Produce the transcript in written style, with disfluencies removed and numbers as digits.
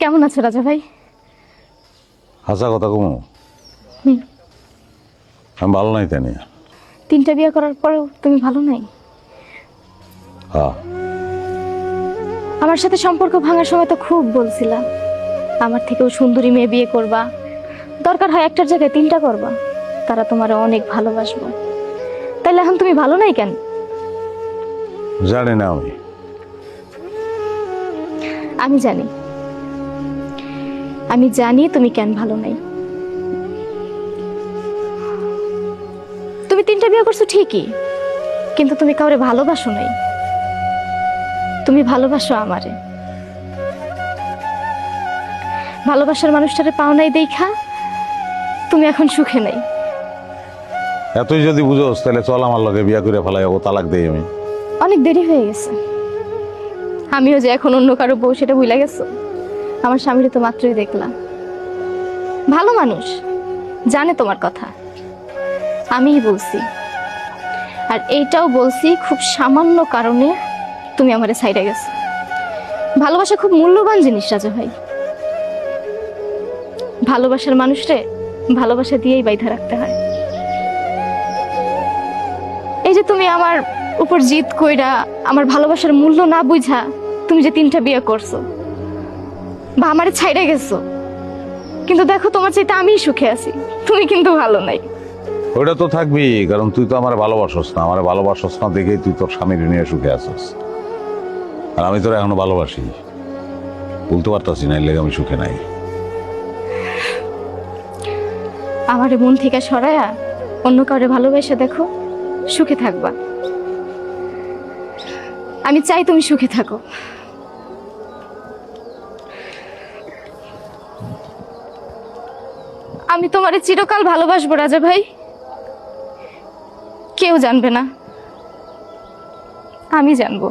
কেমন আছো রাজা ভাই? হাসা কথা কমু হুম। আমি ভালো নাই তাই না। 3টা বিয়ে করার পরেও তুমি ভালো নাই? হ্যাঁ, আমার সাথে সম্পর্ক ভাঙার সময় তো খুব বলছিলা আমার থেকেও সুন্দরী মেয়ে বিয়ে করবা, দরকার হয় একটার জায়গায় 3টা করবা, তারা তোমারে অনেক ভালোবাসবো। তাইলে এখন তুমি ভালো নাই কেন? জানি না আমি জানি, আমি জানি তুমি কেন ভালো নাই। তুমি 3টা বিয়ে করছো ঠিকই, কিন্তু তুমি কাউরে ভালোবাসো নাই। তুমি ভালোবাসো আমারে, ভালোবাসার মানুষটারে পাও নাই দেখা তুমি এখন সুখে নাই। এতই যদি বুঝোস তাহলে চল আমার লগে বিয়া করে ফেলাই, ও তালাক দেই আমি। অনেক দেরি হয়ে গেছে। আমিও যে এখন অন্য কারো বউ সেটা ভুলে গেছো। আমার স্বামীরে তো মাত্রই দেখলাম, ভালো মানুষ, জানে তোমার কথা। আমিই বলছি, আর এইটাও বলছি খুব সামান্য কারণে তুমি আমারে ছাইড়া গেছো। ভালোবাসা খুব মূল্যবান জিনিস রাজা ভাই। ভালোবাসার মানুষরে ভালোবাসা দিয়েই বাইধা রাখতে হয়। এই যে তুমি আমার উপর জিদ কইরা আমার ভালোবাসার মূল্য না বুঝা তুমি যে 3টা বিয়ে করছো বা আমারে ছাইড়া গেছো, কিন্তু দেখো তোমার চাইতে আমিই সুখে আছি, তুমি কিন্তু ভালো নাই। ওইটা তো থাকবি, কারণ তুই তো আমার ভালোবাসস না, আমার ভালোবাসস না দেখেই তুই তোর স্বামীর নিয়ে সুখে আছিস। আর আমি তোর এখনো ভালোবাসি, বলতে পারতাছি না, এর লেগে আমি সুখে নাই। আমারে মন থেকে সরায়া অন্য কাউরে ভালোবেসে দেখো, সুখে থাকবা। আমি চাই তুমি সুখে থাকো। আমি তোমারে চিরকাল ভালোবাসবো রাজা ভাই, কেউ জানবে না, আমি জানবো।